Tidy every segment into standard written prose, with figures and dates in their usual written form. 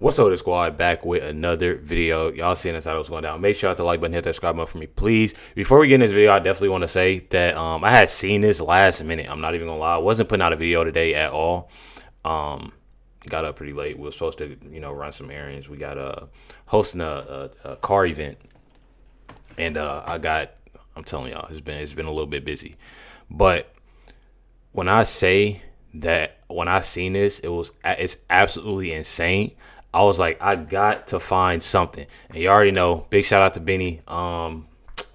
What's up, the squad? Back with another video. Y'all seeing this how it's going down. Make sure you hit the like button, hit that subscribe button for me, please. Before we get in this video, I definitely want to say that I had seen this last minute. I'm not even gonna lie. I wasn't putting out a video today at all. Got up pretty late. We were supposed to, run some errands. We got hosting a car event, and I'm telling y'all, it's been a little bit busy. But when I say that, when I seen this, it's absolutely insane. I was like, I got to find something. And you already know, big shout out to Benny. I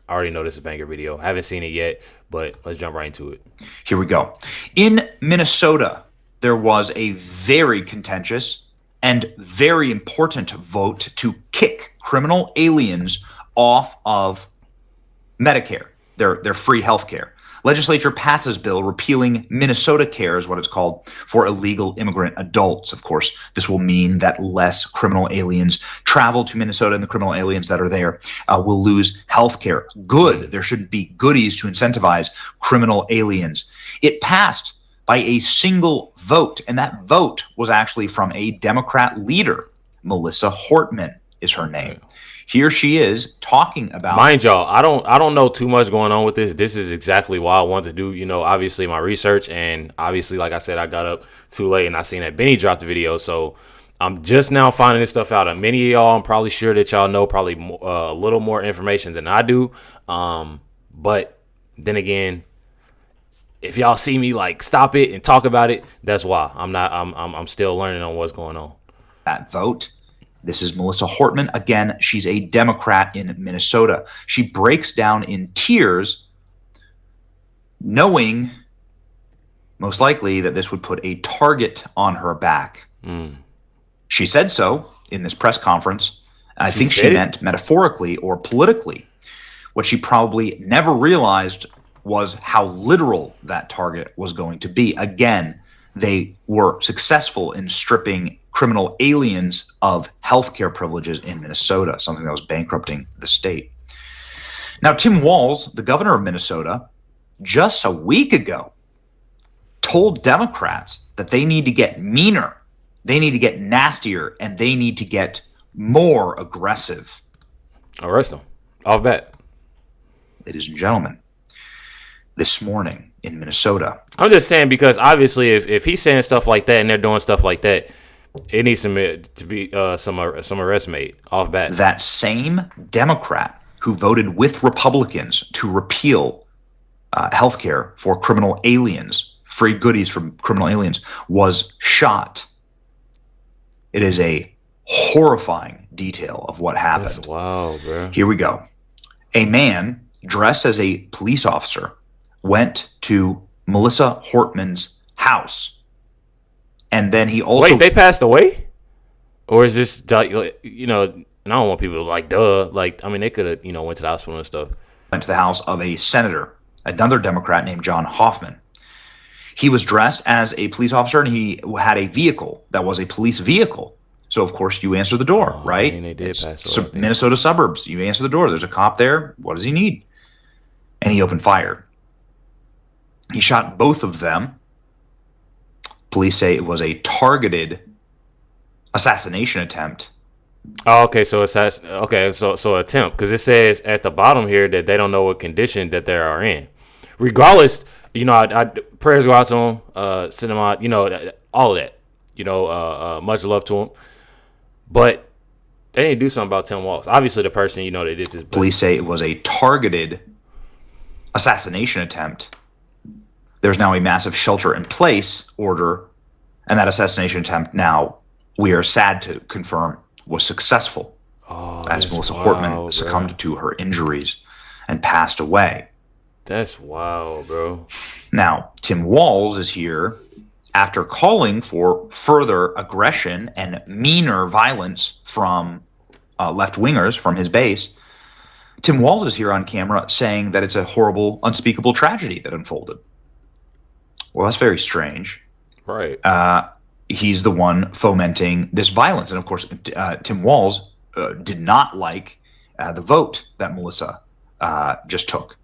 already know this is a banger video. I haven't seen it yet, but let's jump right into it. Here we go. In Minnesota, there was a very contentious and very important vote to kick criminal aliens off of Medicare, their free health care. Legislature passes bill repealing Minnesota Care, is what it's called, for illegal immigrant adults. Of course, this will mean that less criminal aliens travel to Minnesota, and the criminal aliens that are there will lose health care. Good. There should be goodies to incentivize criminal aliens. It passed by a single vote, and that vote was actually from a Democrat leader. Melissa Hortman is her name. Here she is talking about. Mind y'all, I don't know too much going on with this. This is exactly why I wanted to do, obviously my research, and obviously, like I said, I got up too late and I seen that Benny dropped the video, so I'm just now finding this stuff out. And many of y'all, I'm probably sure that y'all know probably a little more information than I do. But then again, if y'all see me like stop it and talk about it, that's why. I'm still learning on what's going on. That vote. This is Melissa Hortman. Again, she's a Democrat in Minnesota. She breaks down in tears, knowing most likely that this would put a target on her back. She said so in this press conference. I think she meant metaphorically or politically. What she probably never realized was how literal that target was going to be. Again, they were successful in stripping criminal aliens of healthcare privileges in Minnesota, something that was bankrupting the state. Now, Tim Walz, the governor of Minnesota, just a week ago told Democrats that they need to get meaner, they need to get nastier, and they need to get more aggressive. Arrest them. I'll bet. Ladies and gentlemen, this morning in Minnesota. I'm just saying, because obviously if he's saying stuff like that and they're doing stuff like that, it needs to be some arrest made off bat. That same Democrat who voted with Republicans to repeal health care for criminal aliens, free goodies from criminal aliens, was shot. It is a horrifying detail of what happened. That's wild, bro. Here we go. A man dressed as a police officer went to Melissa Hortman's house. And then he also... Wait, they passed away? Or is this, and I don't want people to like, duh. Like, I mean, they could have, went to the hospital and stuff. Went to the house of a senator, another Democrat named John Hoffman. He was dressed as a police officer, and he had a vehicle that was a police vehicle. So, of course, you answer the door, right? I mean, they did pass away. Minnesota suburbs. You answer the door. There's a cop there. What does he need? And he opened fire. He shot both of them. Police say it was a targeted assassination attempt. Oh, okay, so so attempt, because it says at the bottom here that they don't know what condition that they are in. Regardless, I prayers go out to them, send them out, all of that. Much love to them, but they need to do something about Tim Walz. Obviously, the person that did this. Police say it was a targeted assassination attempt. There's now a massive shelter-in-place order, and that assassination attempt now, we are sad to confirm, was successful, as Melissa Hortman succumbed to her injuries and passed away. That's wild, bro. Now, Tim Walz is here after calling for further aggression and meaner violence from left-wingers from his base. Tim Walz is here on camera saying that it's a horrible, unspeakable tragedy that unfolded. Well, that's very strange. Right. He's the one fomenting this violence. And, of course, Tim Walz did not like the vote that Melissa just took.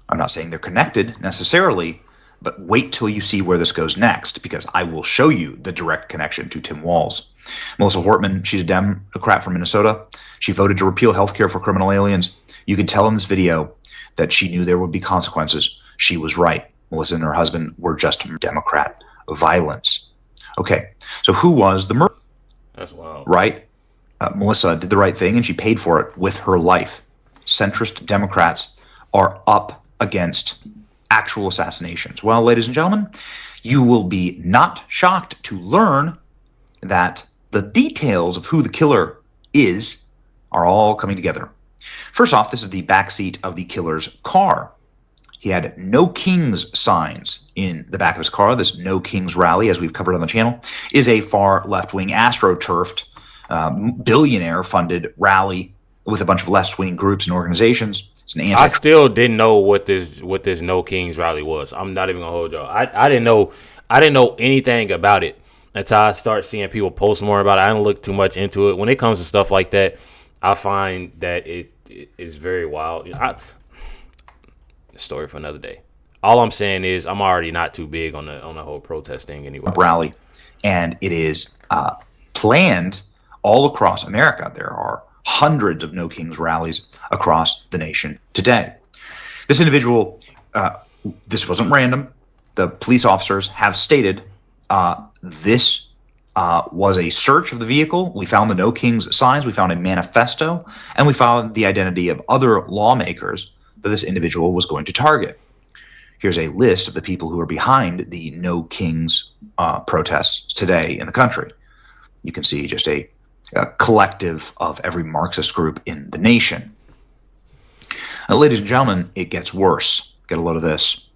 I'm not saying they're connected necessarily, but wait till you see where this goes next, because I will show you the direct connection to Tim Walz. Melissa Hortman, she's a Democrat from Minnesota. She voted to repeal health care for criminal aliens. You can tell in this video that she knew there would be consequences. She was right. Melissa and her husband were just Democrat violence. Okay, so who was the murderer? That's wild. Right? Melissa did the right thing, and she paid for it with her life. Centrist Democrats are up against actual assassinations. Well, ladies and gentlemen, you will be not shocked to learn that the details of who the killer is are all coming together. First off, this is the backseat of the killer's car. He had No Kings signs in the back of his car. This No Kings rally, as we've covered on the channel, is a far left-wing astroturfed, billionaire-funded rally with a bunch of left-wing groups and organizations. It's an I still didn't know what this No Kings rally was. I'm not even gonna hold y'all. I didn't know anything about it until I start seeing people post more about it. I didn't look too much into it. When it comes to stuff like that, I find that it is very wild. Story for another day. All I'm saying is I'm already not too big on the whole protest thing anyway. Rally, and it is planned all across America. There are hundreds of No Kings rallies across the nation today. This individual, this wasn't random. The police officers have stated this was a search of the vehicle. We found the No Kings signs. We found a manifesto, and we found the identity of other lawmakers that this individual was going to target. Here's a list of the people who are behind the No Kings protests today in the country. You can see just a collective of every Marxist group in the nation. Now, ladies and gentlemen, it gets worse. Get a load of this.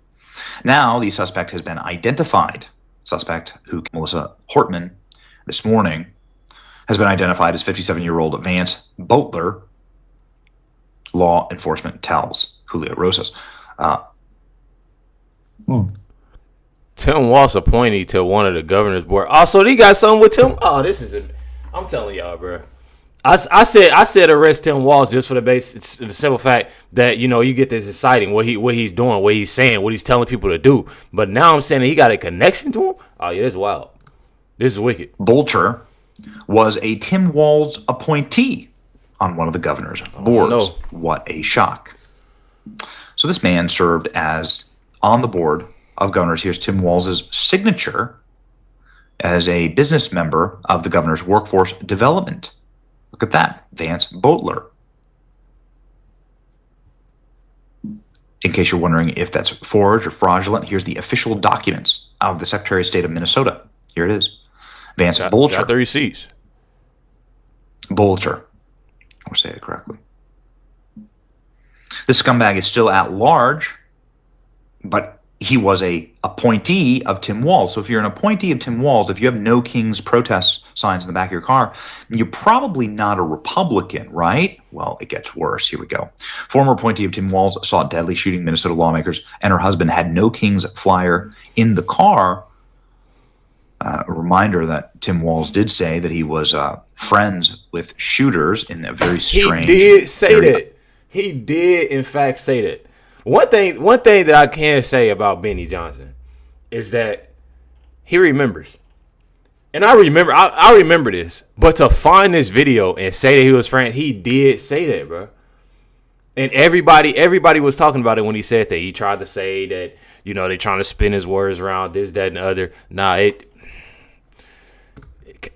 Now the suspect has been identified. Suspect who Melissa Hortman this morning has been identified as 57-year-old Vance Boelter. Law enforcement tells Julio Rosas. Tim Walz appointee to one of the governor's board. Also, they got something with Tim. Oh, this is it. I'm telling y'all, bro. I said arrest Tim Walz just for the simple fact that, you know, you get this exciting what he's doing, what he's saying, what he's telling people to do. But now I'm saying that he got a connection to him. Oh yeah, this is wild. This is wicked. Boelter was a Tim Walz appointee on one of the governor's boards. No. What a shock. So this man served as on the board of governors. Here's Tim Walz's signature as a business member of the governor's workforce development. Look at that, Vance Boelter. In case you're wondering if that's forged or fraudulent, here's the official documents of the Secretary of State of Minnesota. Here it is. Vance Boelter. Got the receipts. Boelter. Or say it correctly. This scumbag is still at large, but he was a appointee of Tim Walz. So if you're an appointee of Tim Walz, if you have No Kings protest signs in the back of your car, you're probably not a Republican, right? Well, it gets worse. Here we go. Former appointee of Tim Walz saw deadly shooting Minnesota lawmakers, and her husband had No Kings flyer in the car. A reminder that Tim Walz did say that he was friends with shooters in a very strange He did say that. He did, in fact, say that. One thing that I can say about Benny Johnson is that he remembers. And I remember this. But to find this video and say that he was friends, he did say that, bro. And everybody was talking about it when he said that. He tried to say that, you know, they're trying to spin his words around, this, that, and the other. Nah, it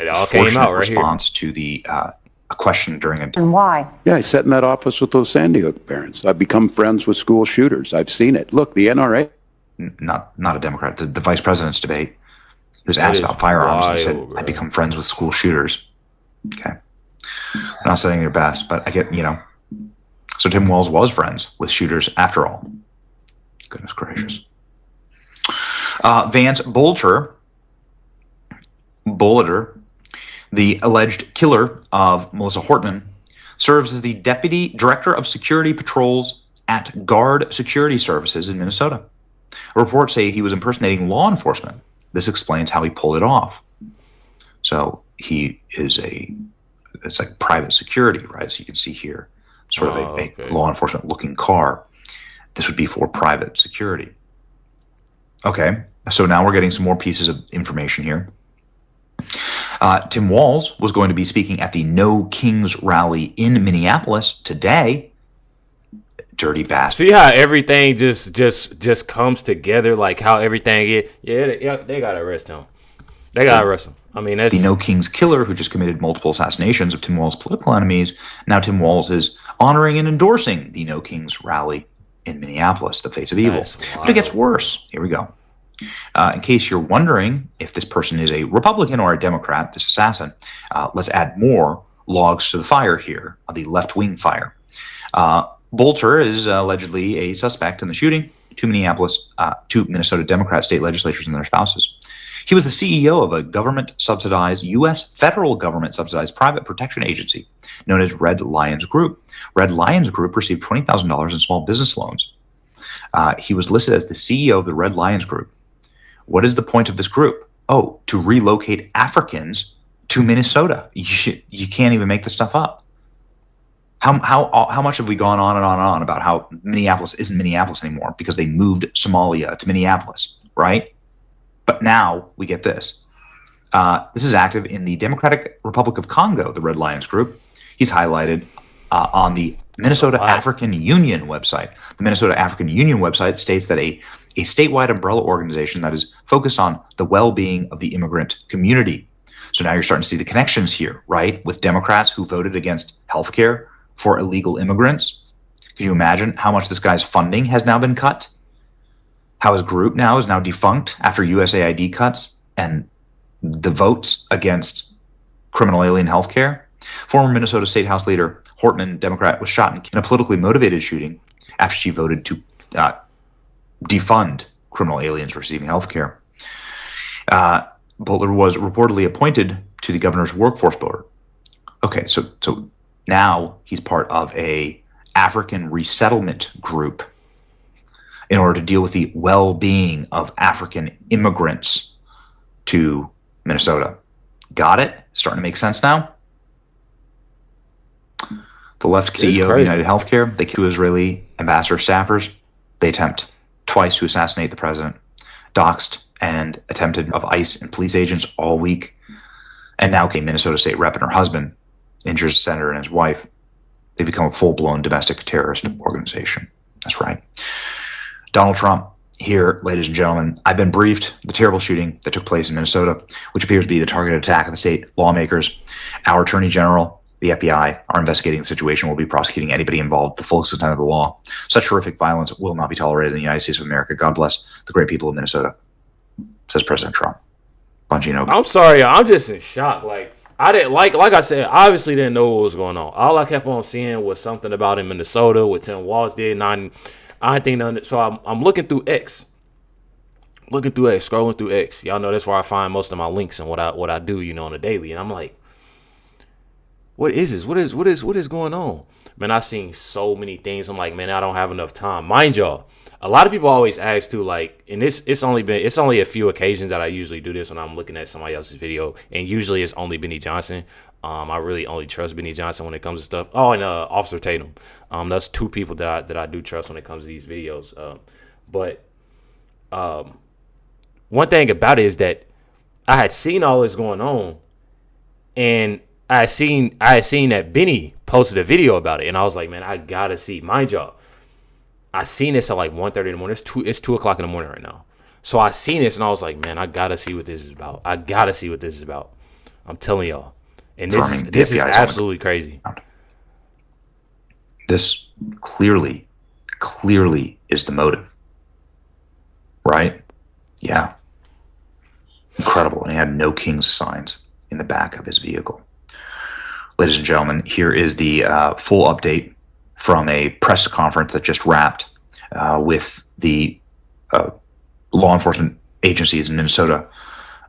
all came out right response here. To the a question during a... And why? Yeah, I sat in that office with those Sandy Hook parents. I've become friends with school shooters. I've seen it. Look, the NRA... Not a Democrat. The vice president's debate. He was asked about firearms and said, bro. I become friends with school shooters. Okay. I'm not saying their best, but I get, you know. So Tim Walz was friends with shooters after all. Goodness gracious. Vance Boelter, the alleged killer of Melissa Hortman, serves as the Deputy Director of Security Patrols at Guard Security Services in Minnesota. Reports say he was impersonating law enforcement. This explains how he pulled it off. So he is it's like private security, right? So you can see here sort of a law enforcement looking car. This would be for private security. Okay, so now we're getting some more pieces of information here. Tim Walz was going to be speaking at the No Kings rally in Minneapolis today. Dirty bastard. See how everything just comes together, like how everything is. Yeah, they gotta arrest him. They gotta arrest him. I mean, that's the No Kings killer who just committed multiple assassinations of Tim Walz's political enemies. Now Tim Walz is honoring and endorsing the No Kings rally in Minneapolis, the face of evil. But it gets worse. Here we go. In case you're wondering if this person is a Republican or a Democrat, this assassin, let's add more logs to the fire here, the left-wing fire. Boelter is allegedly a suspect in the shooting. Two Minnesota Democrat state legislators and their spouses. He was the CEO of a government-subsidized, U.S. federal government-subsidized private protection agency known as Red Lions Group. Red Lions Group received $20,000 in small business loans. He was listed as the CEO of the Red Lions Group. What is the point of this group? Oh, to relocate Africans to Minnesota. You can't even make this stuff up. How much have we gone on and on and on about how Minneapolis isn't Minneapolis anymore because they moved Somalia to Minneapolis, right? But now we get this. This is active in the Democratic Republic of Congo, the Red Lions Group. He's highlighted on the Minnesota African Union website. The Minnesota African Union website states that a statewide umbrella organization that is focused on the well-being of the immigrant community. So now you're starting to see the connections here, right? With Democrats who voted against health care for illegal immigrants. Can you imagine how much this guy's funding has now been cut? How his group now is now defunct after USAID cuts and the votes against criminal alien health care? Former Minnesota State House Leader Hortman, Democrat, was shot in a politically motivated shooting after she voted to defund criminal aliens receiving health care. Boelter was reportedly appointed to the governor's workforce board. Okay, so now he's part of a African resettlement group in order to deal with the well-being of African immigrants to Minnesota. Got it? Starting to make sense now? The left CEO of United Healthcare, the two Israeli ambassador staffers, they attempt twice to assassinate the president, doxed and attempted of ICE and police agents all week. And now came Minnesota State Rep and her husband, injures a senator and his wife. They become a full-blown domestic terrorist organization. That's right. Donald Trump, here, ladies and gentlemen, I've been briefed the terrible shooting that took place in Minnesota, which appears to be the targeted attack of the state lawmakers. Our Attorney General, the FBI, are investigating the situation. Will be prosecuting anybody involved to the full extent of the law. Such horrific violence will not be tolerated in the United States of America. God bless the great people of Minnesota, says President Trump. Bongino. I'm sorry, I'm just in shock. Like I didn't like I said, obviously didn't know what was going on. All I kept on seeing was something about in Minnesota what Tim Walz did, and I think none. So I'm looking through X. Scrolling through X. Y'all know that's where I find most of my links and what I do, on a daily. And I'm like, what is this? What is going on? Man, I seen so many things. I'm like, man, I don't have enough time. Mind y'all, a lot of people always ask too, like, and it's only a few occasions that I usually do this when I'm looking at somebody else's video, and usually it's only Benny Johnson. I really only trust Benny Johnson when it comes to stuff. Oh, and Officer Tatum. That's two people that I do trust when it comes to these videos. But one thing about it is that I had seen all this going on, and I had seen that Benny posted a video about it, and I was like, man, I gotta see. Mind y'all, I seen this at like 1:30 in the morning. It's 2 o'clock in the morning right now. So I seen this, and I was like, man, I gotta see what this is about. I'm telling y'all. And this is absolutely crazy. This clearly is the motive. Right? Yeah. Incredible. And he had No Kings signs in the back of his vehicle. Ladies and gentlemen, here is the full update from a press conference that just wrapped with the law enforcement agencies in Minnesota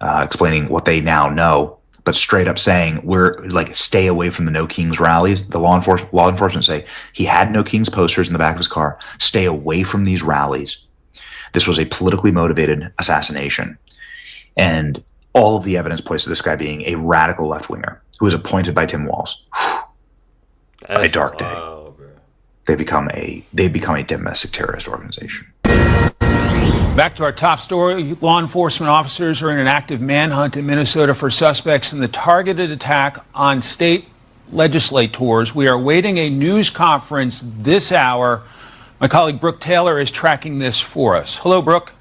explaining what they now know, but straight up saying we're like, stay away from the No Kings rallies. The law enforcement say he had No Kings posters in the back of his car. Stay away from these rallies. This was a politically motivated assassination. And all of the evidence points to this guy being a radical left-winger who was appointed by Tim Walz. A dark day. Bro. They become a domestic terrorist organization. Back to our top story. Law enforcement officers are in an active manhunt in Minnesota for suspects in the targeted attack on state legislators. We are waiting a news conference this hour. My colleague Brooke Taylor is tracking this for us. Hello, Brooke.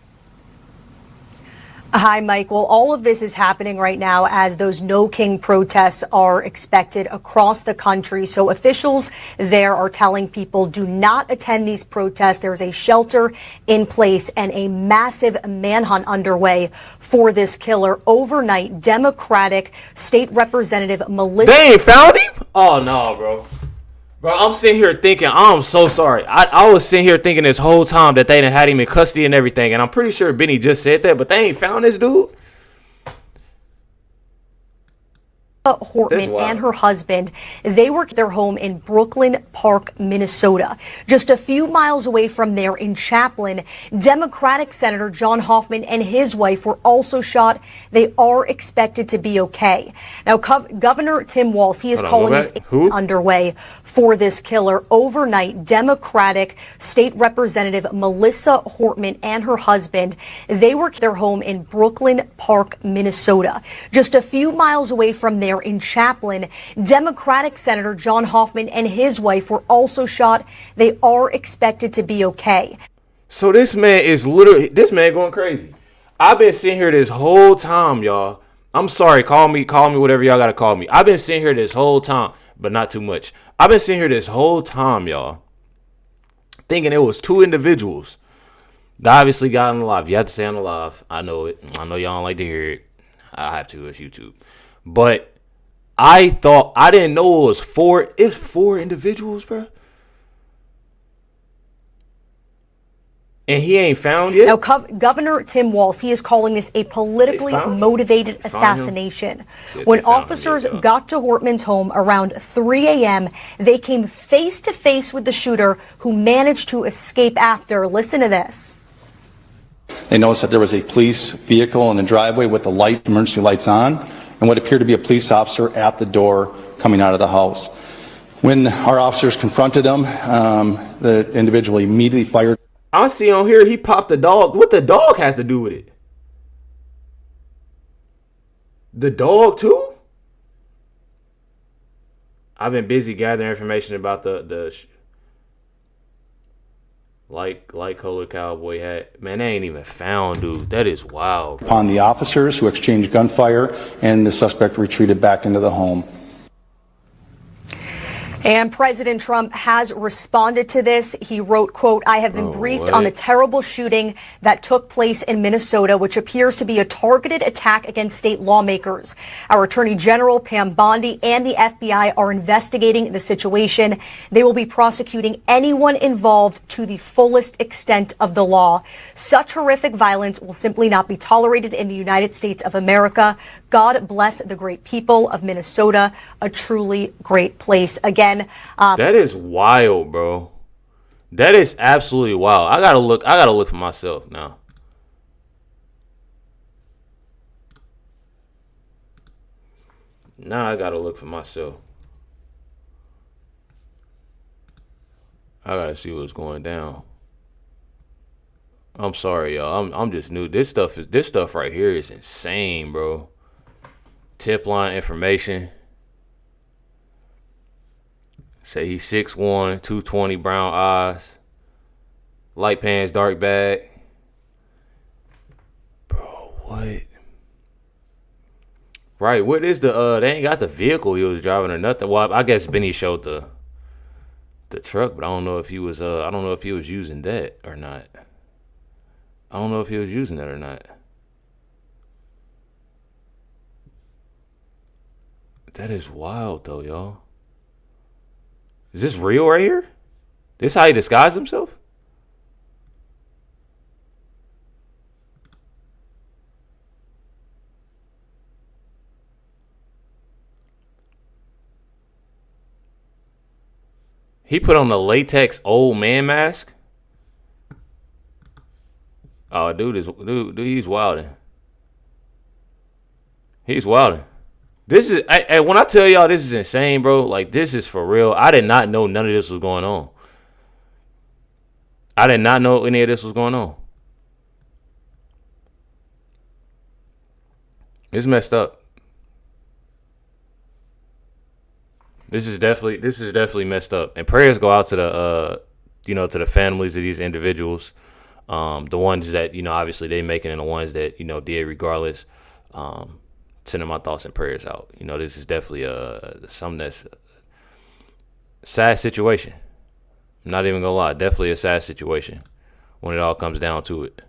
Hi, Mike. Well, all of this is happening right now as those No King protests are expected across the country. So officials there are telling people do not attend these protests. There's a shelter in place and a massive manhunt underway for this killer. Overnight, Democratic State Representative Melissa... They ain't found him? Oh, no, bro. Bro, I'm sitting here thinking, I'm so sorry. I was sitting here thinking this whole time that they done had him in custody and everything. And I'm pretty sure Benny just said that, but they ain't found this dude. Hortman and her husband, they work at their home in Brooklyn Park, Minnesota. Just a few miles away from there in Chaplin, Democratic Senator John Hoffman and his wife were also shot. They are expected to be okay. Now, Governor Tim Walz, he is calling this underway for this killer. Overnight, Democratic State Representative Melissa Hortman and her husband, they work at their home in Brooklyn Park, Minnesota. Just a few miles away from there in Chaplin, Democratic Senator John Hoffman and his wife were also shot. They are expected to be okay. So this man is literally, this man going crazy. I've been sitting here this whole time, y'all. I'm sorry, call me whatever y'all gotta call me. I've been sitting here this whole time, but not too much. I've been sitting here this whole time, y'all, thinking it was two individuals that obviously got on the live. You have to say on the live. I know it. I know y'all don't like to hear it. I have to. It's YouTube. But I didn't know it was four. It's four individuals, bro. And he ain't found yet? Now, Governor Tim Walz, he is calling this a politically motivated assassination. When officers got to Hortman's home around 3 a.m., they came face to face with the shooter who managed to escape after. Listen to this. They noticed that there was a police vehicle in the driveway with the emergency lights on, and what appeared to be a police officer at the door coming out of the house. When our officers confronted him, the individual immediately fired. I see on here he popped the dog. What the dog has to do with it? The dog too? I've been busy gathering information about the like color cowboy hat. Man, they ain't even found, dude. That is wild. Upon the officers, who exchanged gunfire, and the suspect retreated back into the home. And President Trump has responded to this. He wrote, quote, "I have been briefed on the terrible shooting that took place in Minnesota, which appears to be a targeted attack against state lawmakers. Our Attorney General, Pam Bondi, and the FBI are investigating the situation. They will be prosecuting anyone involved to the fullest extent of the law. Such horrific violence will simply not be tolerated in the United States of America. God bless the great people of Minnesota, a truly great place." Again, that is wild, bro. That is absolutely wild. I gotta look for myself now. Now I gotta look for myself. I gotta see what's going down. I'm sorry, y'all. I'm just new. This stuff right here is insane, bro. Tip line information. Say he's 6'1", 220, brown eyes, light pants, dark bag. Bro, what? Right, what is the they ain't got the vehicle he was driving or nothing. Well, I guess Benny showed the truck, but I don't know if he was using that or not. That is wild though, y'all. Is this real right here? This how he disguised himself? He put on the latex old man mask? Oh, dude, he's wilding. He's wilding. This is, when I tell y'all this is insane, bro, like this is for real. I did not know none of this was going on. I did not know any of this was going on. It's messed up. This is definitely messed up. And prayers go out to the to the families of these individuals. The ones that, obviously they making, and the ones that, did regardless. Sending my thoughts and prayers out. This is definitely something that's a sad situation. I'm not even gonna lie, definitely a sad situation when it all comes down to it.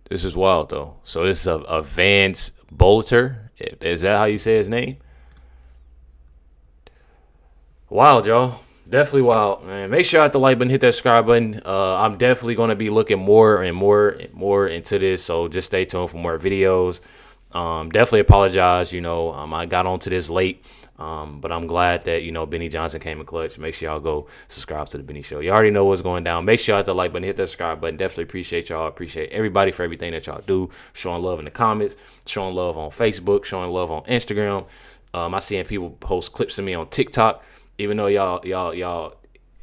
This is wild though. So this is a Vance Boelter. Is that how you say his name? Wild, y'all. Definitely wild, man. Make sure you hit the like button, hit that subscribe button. I'm definitely going to be looking more and more into this, so just stay tuned for more videos. Definitely apologize, I got onto this late, but I'm glad that, Benny Johnson came in clutch. Make sure y'all go subscribe to the Benny Show. You already know what's going down. Make sure you hit the like button, hit that subscribe button. Definitely appreciate y'all. Appreciate everybody for everything that y'all do. Showing love in the comments, showing love on Facebook, showing love on Instagram. I seeing people post clips of me on TikTok. Even though y'all,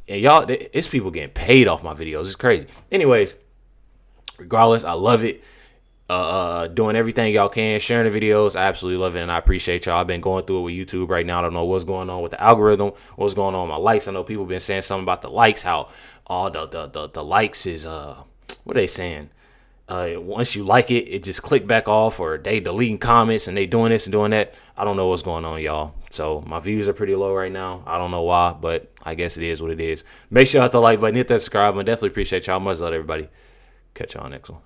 it's people getting paid off my videos. It's crazy. Anyways, regardless, I love it. Doing everything y'all can, sharing the videos. I absolutely love it, and I appreciate y'all. I've been going through it with YouTube right now. I don't know what's going on with the algorithm, what's going on with my likes. I know people been saying something about the likes, how all the likes is what are they saying? Once you like it, it just click back off, or they deleting comments and they doing this and doing that. I don't know what's going on, y'all. So my views are pretty low right now. I don't know why, but I guess it is what it is. Make sure you hit the like button, hit that subscribe button. Definitely appreciate y'all. Much love, everybody. Catch y'all next one.